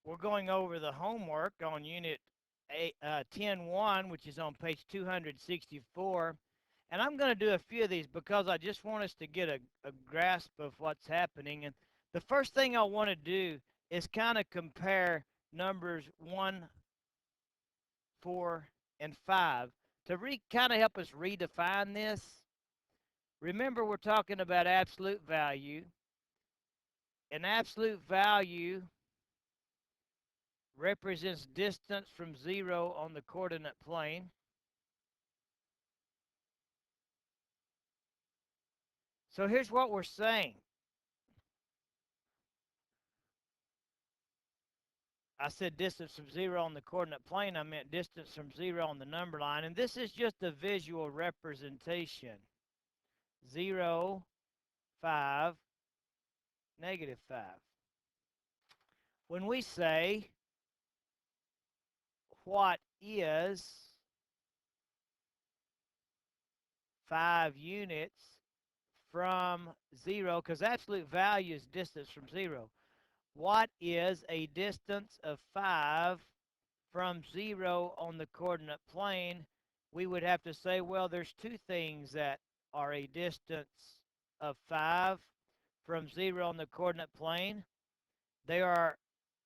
We're going over the homework on Unit 10.1, which is on page 264. And I'm going to do a few of these because I just want us to get a grasp of what's happening. And the first thing I want to do is kind of compare numbers 1, 4, and 5 to kind of help us redefine this. Remember, we're talking about absolute value. An absolute value represents distance from 0 on the coordinate plane. So here's what we're saying. I said distance from 0 on the coordinate plane. I meant distance from 0 on the number line. And this is just a visual representation. 0, 5, -5. When we say, what is 5 units from 0, because absolute value is distance from 0. What is a distance of 5 from 0 on the coordinate plane? We would have to say, well, there's two things that are a distance of 5 from 0 on the coordinate plane. They are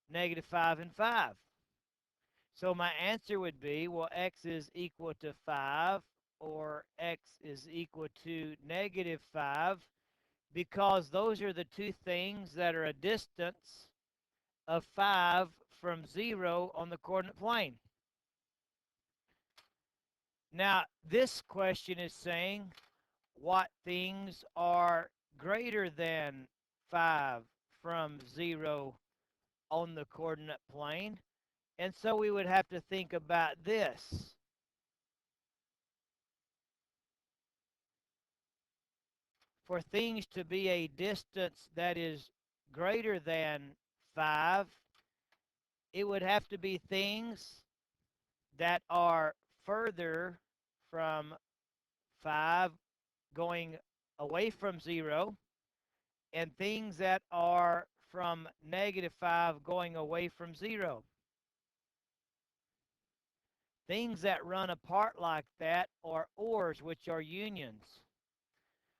-5 and 5. So my answer would be, well, x is equal to 5 or x is equal to -5, because those are the two things that are a distance of 5 from 0 on the coordinate plane. Now, this question is saying what things are greater than 5 from 0 on the coordinate plane. And so we would have to think about this. For things to be a distance that is greater than 5, it would have to be things that are further from 5 going away from 0, and things that are from -5 going away from 0. Things that run apart like that are ORs, which are unions.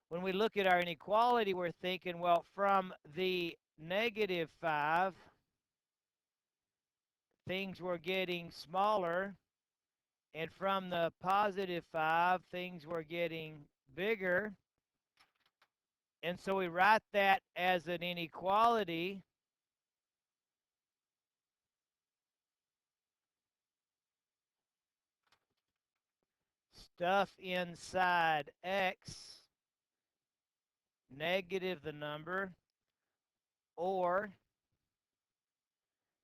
When we look at our inequality, we're thinking, well, from the -5, things were getting smaller, and from the +5, things were getting bigger. And so we write that as an inequality. Stuff inside x, negative the number, or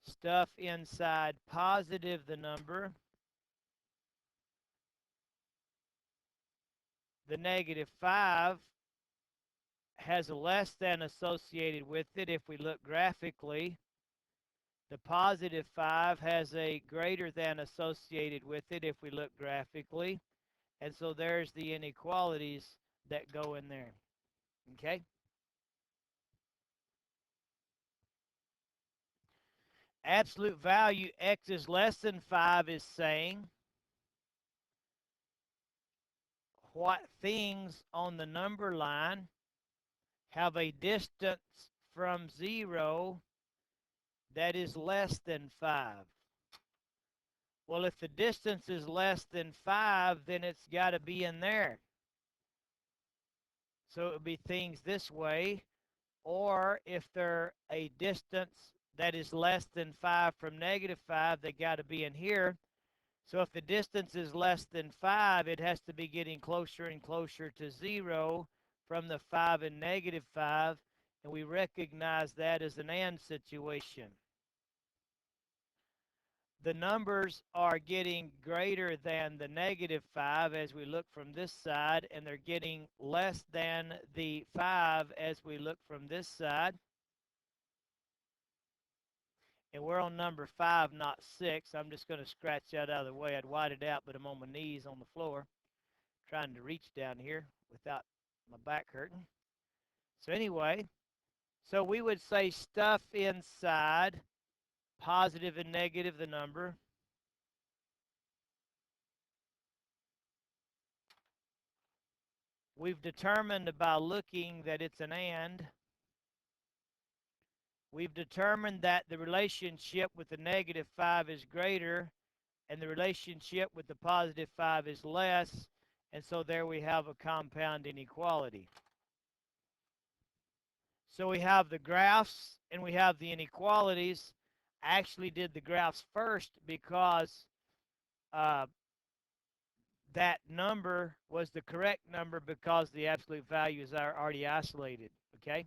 stuff inside positive the number, the -5 has a less than associated with it if we look graphically. The +5 has a greater than associated with it if we look graphically. And so there's the inequalities that go in there. Okay? Absolute value x is less than 5 is saying what things on the number line have a distance from 0 that is less than 5. Well, if the distance is less than 5, then it's got to be in there. So it would be things this way, or if they're a distance that is less than 5 from -5, they got to be in here. So if the distance is less than 5, it has to be getting closer and closer to 0 from the 5 and -5, and we recognize that as an AND situation. The numbers are getting greater than the -5 as we look from this side, and they're getting less than the 5 as we look from this side. And we're on number 5, not 6. I'm just going to scratch that out of the way. I'd white it out, but I'm on my knees on the floor trying to reach down here without my back hurting. So anyway, so we would say stuff inside positive and negative the number. We've determined by looking that it's an and. We've determined that the relationship with the negative 5 is greater and the relationship with the positive 5 is less. And so there we have a compound inequality. So we have the graphs and we have the inequalities. I actually did the graphs first because uh, that number was the correct number because the absolute values are already isolated, okay?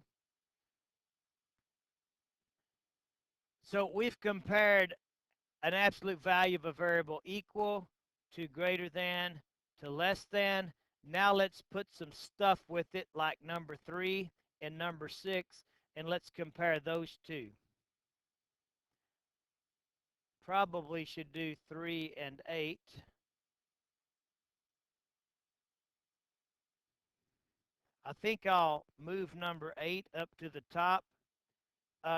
So we've compared an absolute value of a variable equal to greater than to less than. Now let's put some stuff with it like number 3 and number 6, and let's compare those two. Probably should do 3 and 8. I think I'll move number 8 up to the top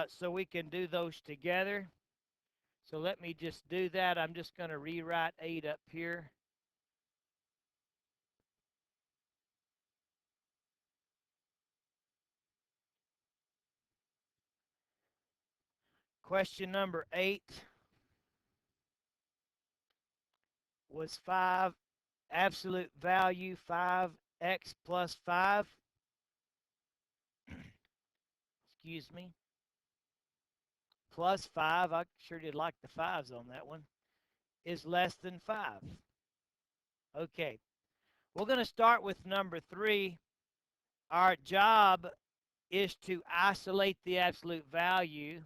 so we can do those together. So let me just do that. I'm just going to rewrite 8 up here. Question number 8 was 5, absolute value 5x plus 5. Excuse me. Plus 5, I sure did like the 5s on that one, is less than 5. Okay, we're going to start with number 3. Our job is to isolate the absolute value,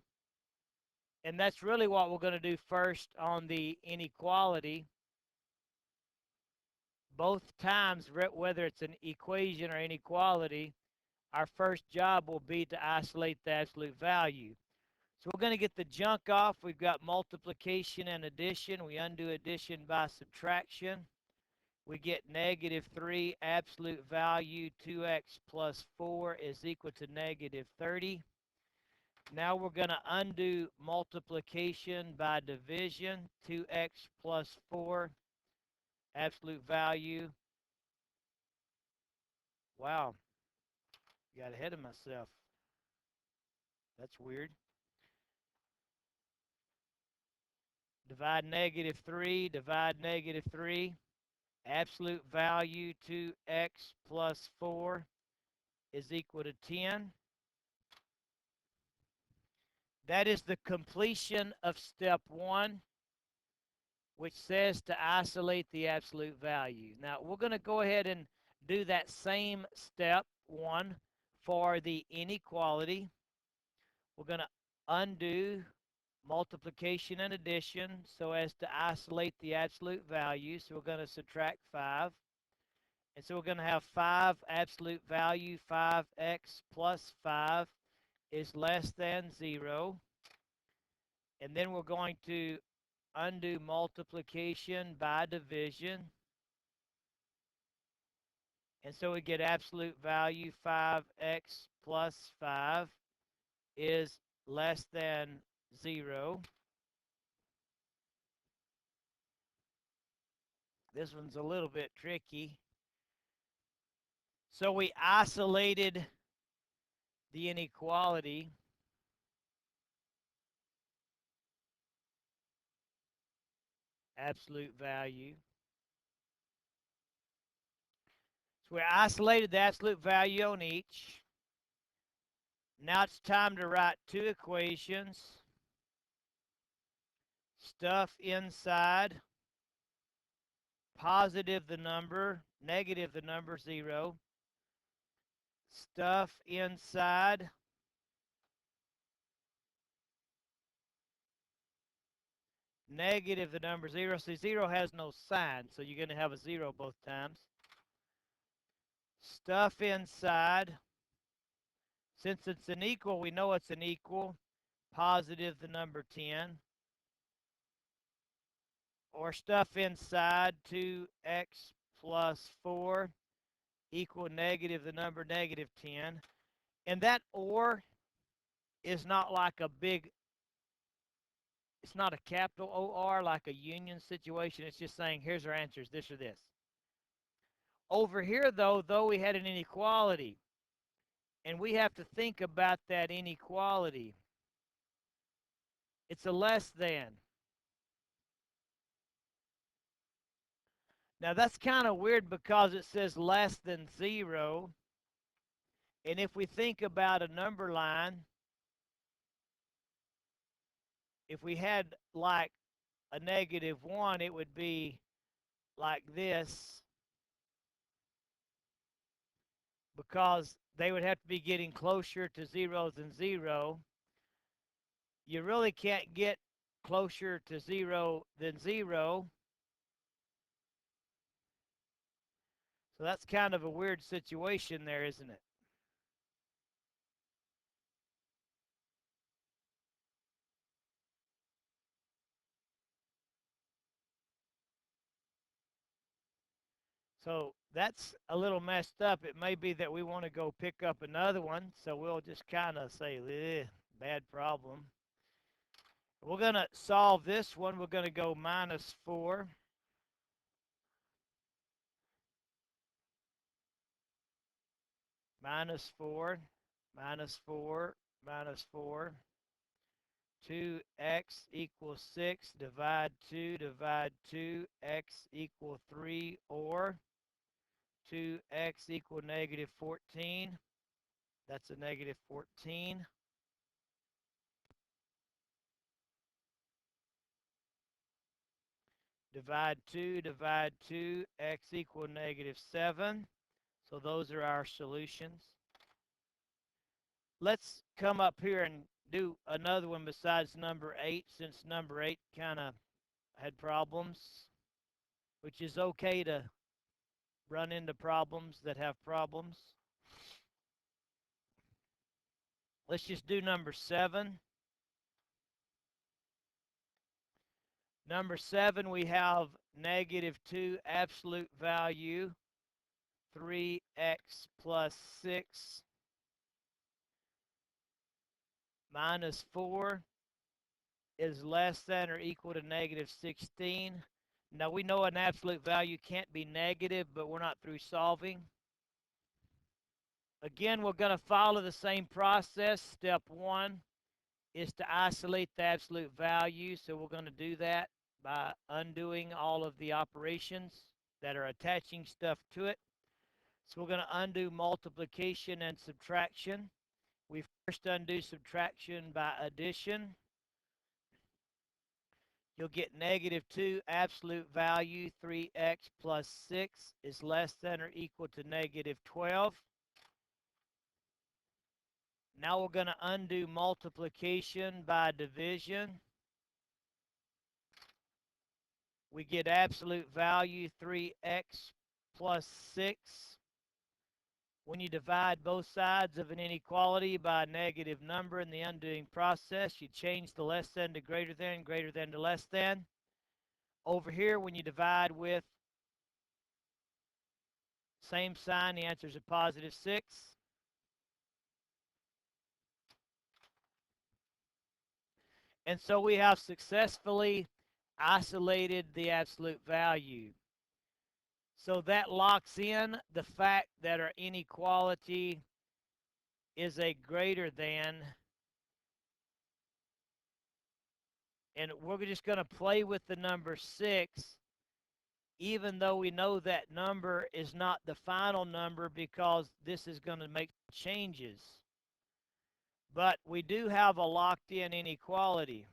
and that's really what we're going to do first on the inequality. Both times, whether it's an equation or inequality, our first job will be to isolate the absolute value. So we're going to get the junk off. We've got multiplication and addition. We undo addition by subtraction. We get negative 3, absolute value 2x plus 4 is equal to negative 30. Now we're going to undo multiplication by division. 2x plus 4, absolute value. Wow, got ahead of myself. That's weird. Divide negative 3, divide negative 3. Absolute value 2x plus 4 is equal to 10. That is the completion of step 1, which says to isolate the absolute value. Now, we're going to go ahead and do that same step 1 for the inequality. We're going to undo multiplication and addition so as to isolate the absolute value. So we're going to subtract 5. And so we're going to have 5 absolute value, 5x plus 5 is less than 0. And then we're going to undo multiplication by division. And so we get absolute value 5x plus 5 is less than 0. This one's a little bit tricky. So we isolated the inequality. Absolute value. So we isolated the absolute value on each. Now it's time to write two equations. Stuff inside. Positive the number, negative the number 0. Stuff inside. Negative the number 0. See, 0 has no sign, so you're going to have a 0 both times. Stuff inside. Since it's an equal, we know it's an equal. Positive the number 10. Or stuff inside 2x plus 4 equal negative the number negative 10. And that or is not like a big It's not a capital OR like a union situation. It's just saying, here's our answers, this or this. Over here, though we had an inequality, and we have to think about that inequality. It's a less than. Now, that's kind of weird because it says less than 0. And if we think about a number line, if we had like a -1, it would be like this, because they would have to be getting closer to 0 than 0. You really can't get closer to 0 than 0. So that's kind of a weird situation there, isn't it? So that's a little messed up. It may be that we want to go pick up another one. So we'll just kind of say, bad problem. We're going to solve this one. We're going to go -4. -4, -4, -4. 2x equals 6, divide 2, x equal 3, or 2x equal -14. That's a -14. Divide 2, x equal -7. So those are our solutions. Let's come up here and do another one besides number 8, since number 8 kind of had problems, which is okay to run into problems that have problems. Let's just do number 7. Number 7, we have -2 absolute value, 3x plus 6 minus 4 is less than or equal to -16. Now, we know an absolute value can't be negative, but we're not through solving. Again, we're going to follow the same process. Step 1 is to isolate the absolute value, so we're going to do that by undoing all of the operations that are attaching stuff to it. So we're going to undo multiplication and subtraction. We first undo subtraction by addition. You'll get -2 absolute value, 3x plus 6 is less than or equal to -12. Now we're going to undo multiplication by division. We get absolute value, 3x plus 6. When you divide both sides of an inequality by a negative number in the undoing process, you change the less than to greater than to less than. Over here, when you divide with same sign, the answer is a +6. And so we have successfully isolated the absolute value. So that locks in the fact that our inequality is a greater than. And we're just going to play with the number 6, even though we know that number is not the final number, because this is going to make changes. But we do have a locked-in inequality.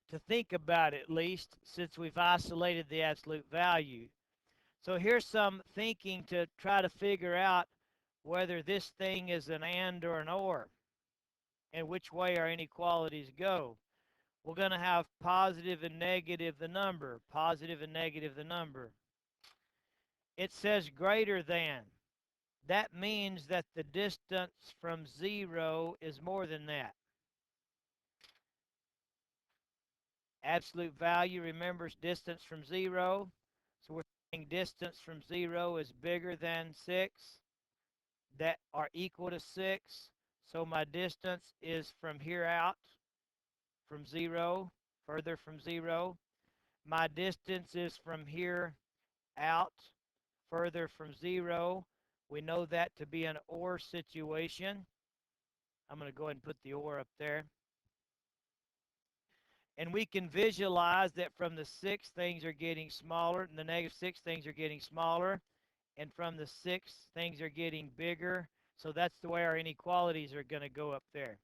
To think about it, at least, since we've isolated the absolute value. So here's some thinking to try to figure out whether this thing is an and or an or, and which way our inequalities go. We're going to have positive and negative the number, positive and negative the number. It says greater than. That means that the distance from 0 is more than that. Absolute value, remembers distance from 0. So we're saying distance from 0 is bigger than 6, that are equal to 6. So my distance is from here out, from 0, further from 0. My distance is from here out, further from 0. We know that to be an OR situation. I'm going to go ahead and put the OR up there. And we can visualize that from the 6, things are getting smaller, and the -6, things are getting smaller, and from the 6, things are getting bigger. So that's the way our inequalities are going to go up there.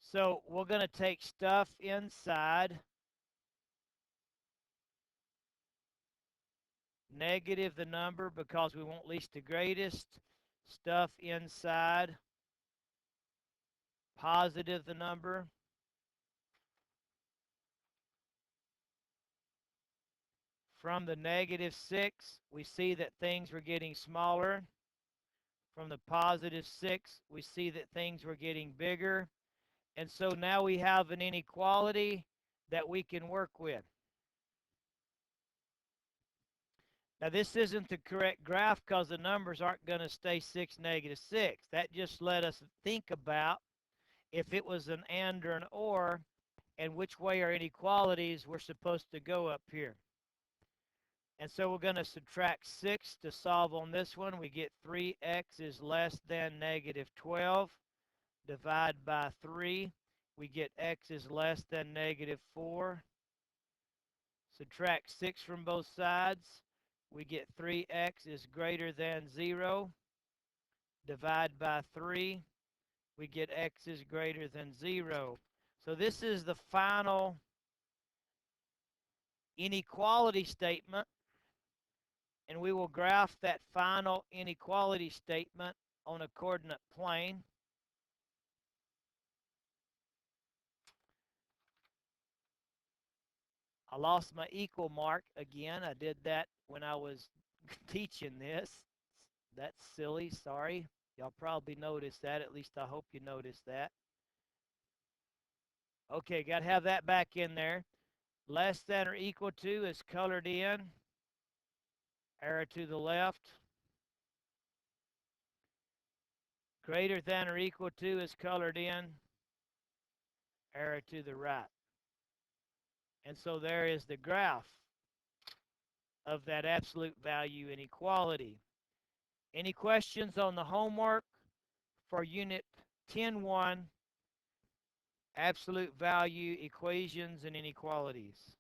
So we're going to take stuff inside, negative the number because we want least to greatest, stuff inside, positive the number, from the -6, we see that things were getting smaller. From the +6, we see that things were getting bigger. And so now we have an inequality that we can work with. Now, this isn't the correct graph because the numbers aren't going to stay 6, -6. That just let us think about if it was an and or an or and which way our inequalities were supposed to go up here. And so we're going to subtract 6 to solve on this one. We get 3x is less than -12. Divide by 3. We get x is less than -4. Subtract 6 from both sides. We get 3x is greater than 0. Divide by 3. We get x is greater than 0. So this is the final inequality statement, and we will graph that final inequality statement on a coordinate plane. I lost my equal mark again. I did that when I was teaching this. That's silly, sorry. Y'all probably noticed that. At least I hope you noticed that. Okay, got to have that back in there. Less than or equal to is colored in. Arrow to the left. Greater than or equal to is colored in. Arrow to the right. And so there is the graph of that absolute value inequality. Any questions on the homework for Unit 10.1, absolute value equations and inequalities?